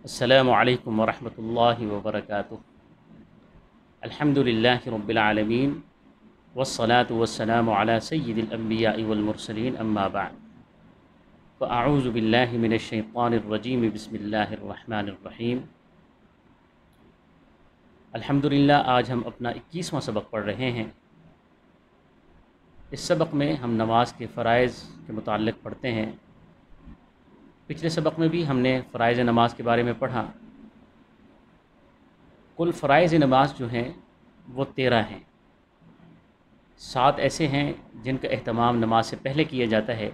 السلام علیکم ورحمۃ اللہ وبرکاتہ۔ الحمد للہ رب العالمین والصلاة والسلام علی سید الانبیاء والمرسلین اما بعد فاعوذ باللہ من الشیطان الرجیم بسم اللہ الرحمن الرحیم۔ الحمدللہ آج ہم اپنا 21واں سبق پڑھ رہے ہیں۔ اس سبق میں ہم نماز کے فرائض کے متعلق پڑھتے ہیں۔ پچھلے سبق میں بھی ہم نے فرائض نماز کے بارے میں پڑھا۔ کل فرائض نماز جو ہیں وہ 13 ہیں۔ 7 ایسے ہیں جن کا اہتمام نماز سے پہلے کیا جاتا ہے،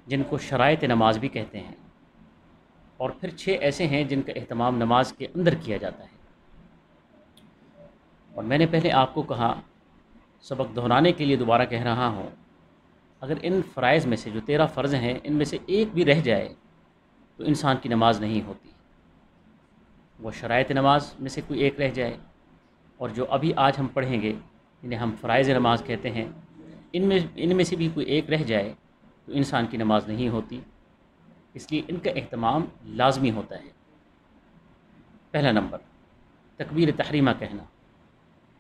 جن کو شرائط نماز بھی کہتے ہیں، اور پھر 6 ایسے ہیں جن کا اہتمام نماز کے اندر کیا جاتا ہے۔ اور میں نے پہلے آپ کو کہا، سبق دہرانے کے لیے دوبارہ کہہ رہا ہوں، اگر ان فرائض میں سے جو 13 فرض ہیں ان میں سے ایک بھی رہ جائے تو انسان کی نماز نہیں ہوتی۔ وہ شرائط نماز میں سے کوئی ایک رہ جائے، اور جو ابھی آج ہم پڑھیں گے انہیں ہم فرائض نماز کہتے ہیں، ان میں سے بھی کوئی ایک رہ جائے تو انسان کی نماز نہیں ہوتی۔ اس لیے ان کا اہتمام لازمی ہوتا ہے۔ پہلا نمبر، تکبیر تحریمہ کہنا۔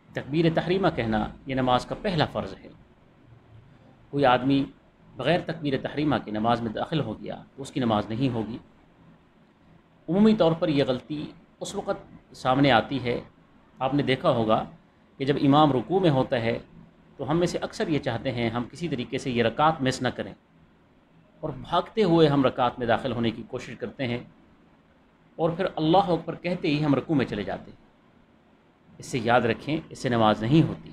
تکبیر تحریمہ کہنا یہ نماز کا پہلا فرض ہے۔ کوئی آدمی بغیر تکبیر تحریمہ کے نماز میں داخل ہو گیا تو اس کی نماز نہیں ہوگی۔ عمومی طور پر یہ غلطی اس وقت سامنے آتی ہے، آپ نے دیکھا ہوگا کہ جب امام رکوع میں ہوتا ہے تو ہم میں سے اکثر یہ چاہتے ہیں ہم کسی طریقے سے یہ رکعت مس نہ کریں، اور بھاگتے ہوئے ہم رکعت میں داخل ہونے کی کوشش کرتے ہیں، اور پھر اللہ اکبر کہتے ہی ہم رکوع میں چلے جاتے ہیں۔ اس سے یاد رکھیں، اس سے نماز نہیں ہوتی،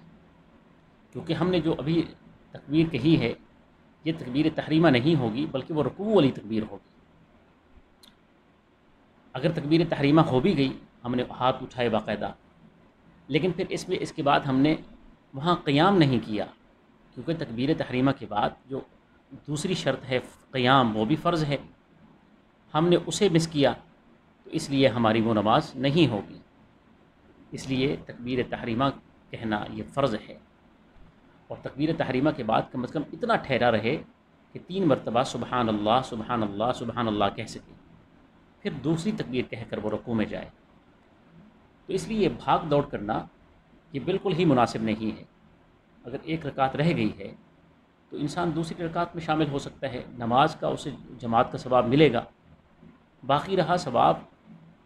کیونکہ ہم نے جو ابھی تکبیر کہی ہے یہ تکبیر تحریمہ نہیں ہوگی، بلکہ وہ رکوع والی تکبیر ہوگی۔ اگر تکبیر تحریمہ ہو بھی گئی، ہم نے ہاتھ اٹھائے باقاعدہ، لیکن پھر اس کے بعد ہم نے وہاں قیام نہیں کیا، کیونکہ تکبیر تحریمہ کے بعد جو دوسری شرط ہے قیام، وہ بھی فرض ہے، ہم نے اسے مس کیا، تو اس لیے ہماری وہ نماز نہیں ہوگی۔ اس لیے تکبیر تحریمہ کہنا یہ فرض ہے، اور تکبیر تحریمہ کے بعد کم از کم اتنا ٹھہرا رہے کہ 3 مرتبہ سبحان اللہ سبحان اللہ سبحان اللہ کہہ سکے، پھر دوسری تکبیر کہہ کر وہ رکوع میں جائے۔ تو اس لیے یہ بھاگ دوڑ کرنا یہ بالکل ہی مناسب نہیں ہے۔ اگر ایک رکعت رہ گئی ہے تو انسان دوسری رکعت میں شامل ہو سکتا ہے، نماز کا اسے جماعت کا ثواب ملے گا۔ باقی رہا ثواب،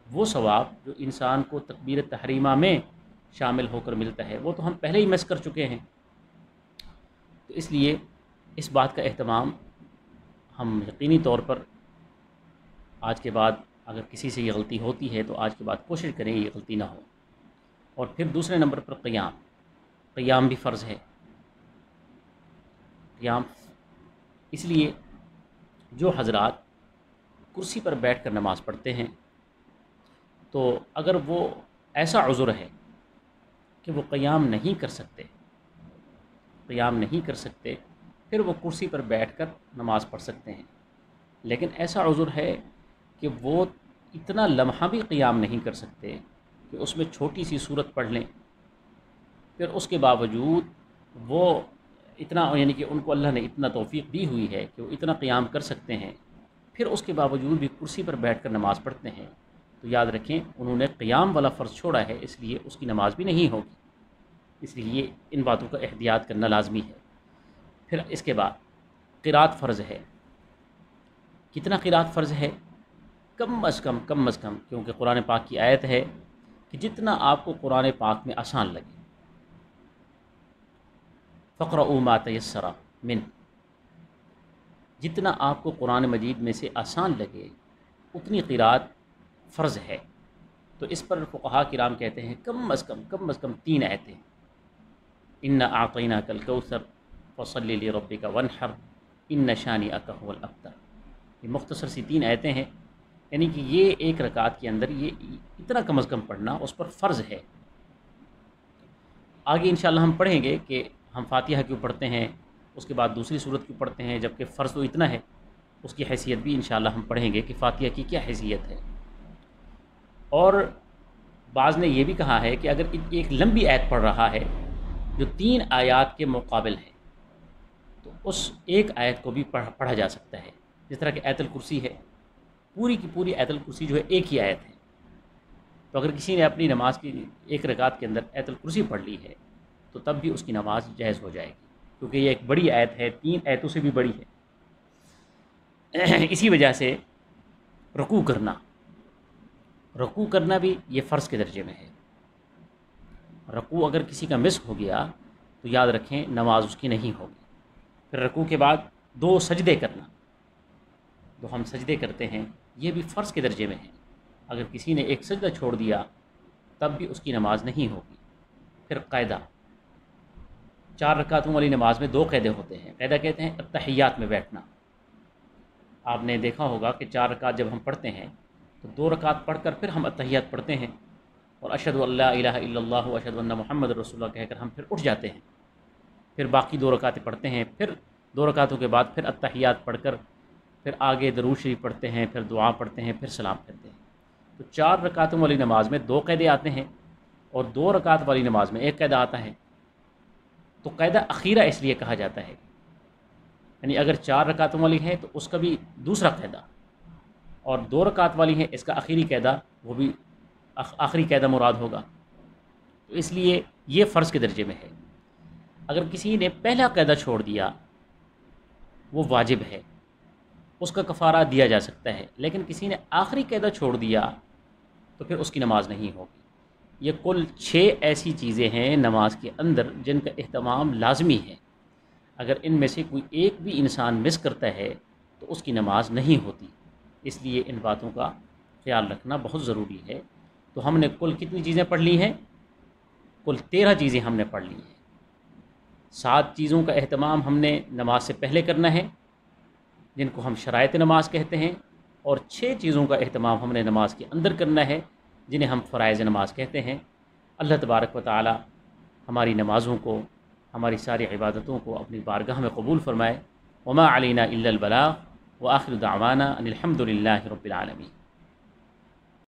وہ ثواب جو انسان کو تکبیر تحریمہ میں شامل ہو کر ملتا ہے وہ تو ہم پہلے ہی مس کر چکے ہیں۔ تو اس لیے اس بات کا اہتمام ہم یقینی طور پر آج کے بعد، اگر کسی سے یہ غلطی ہوتی ہے تو آج کے بعد کوشش کریں یہ غلطی نہ ہو۔ اور پھر دوسرے نمبر پر قیام۔ قیام بھی فرض ہے۔ قیام اس لیے جو حضرات کرسی پر بیٹھ کر نماز پڑھتے ہیں تو اگر وہ ایسا عذر ہے کہ وہ قیام نہیں کر سکتے، پھر وہ کرسی پر بیٹھ کر نماز پڑھ سکتے ہیں۔ لیکن ایسا عذر ہے کہ وہ اتنا لمحہ بھی قیام نہیں کر سکتے کہ اس میں چھوٹی سی سورت پڑھ لیں، پھر اس کے باوجود وہ اتنا، یعنی کہ ان کو اللہ نے اتنا توفیق دی ہوئی ہے کہ وہ اتنا قیام کر سکتے ہیں، پھر اس کے باوجود بھی کرسی پر بیٹھ کر نماز پڑھتے ہیں، تو یاد رکھیں انہوں نے قیام والا فرض چھوڑا ہے، اس لیے اس کی نماز بھی نہیں ہوگی۔ اس لیے ان باتوں کا احتیاط کرنا لازمی ہے۔ پھر اس کے بعد قرات فرض ہے۔ کتنا قرات فرض ہے؟ کم از کم، کیونکہ قرآن پاک کی آیت ہے کہ جتنا آپ کو قرآن پاک میں آسان لگے، فَاقْرَؤُوا مَا تَيَسَّرَ مِنْهُ، جتنا آپ کو قرآن مجید میں سے آسان لگے اتنی قرات فرض ہے۔ تو اس پر فقہاء کرام کہتے ہیں کم از کم 3 آیتیں۔ اِنَّا أَعْطَيْنَاكَ الْكَوْثَرَ فَصَلِّ لِرَبِّكَ وَانْحَرْ إِنَّ شَانِئَكَ هُوَ الْأَبْتَرُ۔ یہ مختصر سی 3 آیتیں ہیں، یعنی کہ یہ ایک رکعت کے اندر یہ اتنا کم از کم پڑھنا اس پر فرض ہے۔ آگے انشاءاللہ ہم پڑھیں گے کہ ہم فاتحہ کیوں پڑھتے ہیں، اس کے بعد دوسری سورت کیوں پڑھتے ہیں، جبکہ فرض تو اتنا ہے، اس کی حیثیت بھی انشاءاللہ ہم پڑھیں گے کہ فاتحہ کی کیا حیثیت ہے۔ اور بعض نے یہ بھی کہا ہے کہ اگر ایک لمبی آیت پڑھ رہا ہے جو 3 آیات کے مقابل ہے تو اس ایک آیت کو بھی پڑھا جا سکتا ہے، جس طرح کہ آیت الکرسی ہے، پوری کی پوری آیت الکرسی جو ہے ایک ہی آیت ہے، تو اگر کسی نے اپنی نماز کی ایک رکعت کے اندر آیت الکرسی پڑھ لی ہے تو تب بھی اس کی نماز جائز ہو جائے گی، کیونکہ یہ ایک بڑی آیت ہے، 3 آیتوں سے بھی بڑی ہے۔ اسی وجہ سے رکوع کرنا بھی یہ فرض کے درجے میں ہے۔ رکوع اگر کسی کا مس ہو گیا تو یاد رکھیں نماز اس کی نہیں ہوگی۔ پھر رکوع کے بعد 2 سجدے کرنا، جو ہم سجدے کرتے ہیں یہ بھی فرض کے درجے میں ہے۔ اگر کسی نے ایک سجدہ چھوڑ دیا تب بھی اس کی نماز نہیں ہوگی۔ پھر قاعدہ، 4 رکعتوں والی نماز میں 2 قاعدے ہوتے ہیں۔ قاعدہ کہتے ہیں التحیات میں بیٹھنا۔ آپ نے دیکھا ہوگا کہ 4 رکعت جب ہم پڑھتے ہیں تو 2 رکعت پڑھ کر پھر ہم التحیات پڑھتے ہیں اور اشہد ان لا الہ الا اللہ و اشہد ان محمد رسول اللہ کہہ کر ہم پھر اٹھ جاتے ہیں۔ پھر باقی 2 رکعتیں پڑھتے ہیں، پھر 2 رکعتوں کے بعد پھر التحیات پڑھ کر پھر آگے درود شریف پڑھتے ہیں، پھر دعا پڑھتے ہیں، پھر سلام پھرتے ہیں۔ تو 4 رکعتوں والی نماز میں 2 قاعدے آتے ہیں اور 2 رکعت والی نماز میں 1 قاعدہ آتا ہے۔ تو قاعدہ اخیرہ اس لیے کہا جاتا ہے، یعنی اگر 4 رکعتوں والی ہے تو اس کا بھی دوسرا قاعدہ، اور 2 رکعت والی ہے اس کا آخری قاعدہ، وہ بھی آخری قاعدہ مراد ہوگا۔ تو اس لیے یہ فرض کے درجے میں ہے۔ اگر کسی نے پہلا قاعدہ چھوڑ دیا وہ واجب ہے، اس کا کفارہ دیا جا سکتا ہے، لیکن کسی نے آخری قاعدہ چھوڑ دیا تو پھر اس کی نماز نہیں ہوگی۔ یہ کل 6 ایسی چیزیں ہیں نماز کے اندر جن کا اہتمام لازمی ہے۔ اگر ان میں سے کوئی ایک بھی انسان مس کرتا ہے تو اس کی نماز نہیں ہوتی۔ اس لیے ان باتوں کا خیال رکھنا بہت ضروری ہے۔ تو ہم نے کل کتنی چیزیں پڑھ لی ہیں؟ کل 13 چیزیں ہم نے پڑھ لی ہیں۔ 7 چیزوں کا اہتمام ہم نے نماز سے پہلے کرنا ہے جن کو ہم شرائط نماز کہتے ہیں، اور 6 چیزوں کا اہتمام ہم نے نماز کے اندر کرنا ہے جنہیں ہم فرائض نماز کہتے ہیں۔ اللہ تبارک و تعالی ہماری نمازوں کو، ہماری ساری عبادتوں کو اپنی بارگاہ میں قبول فرمائے۔ وما علینا الا البلاغ وآخر دعوانا ان الحمد للہ رب العالمین۔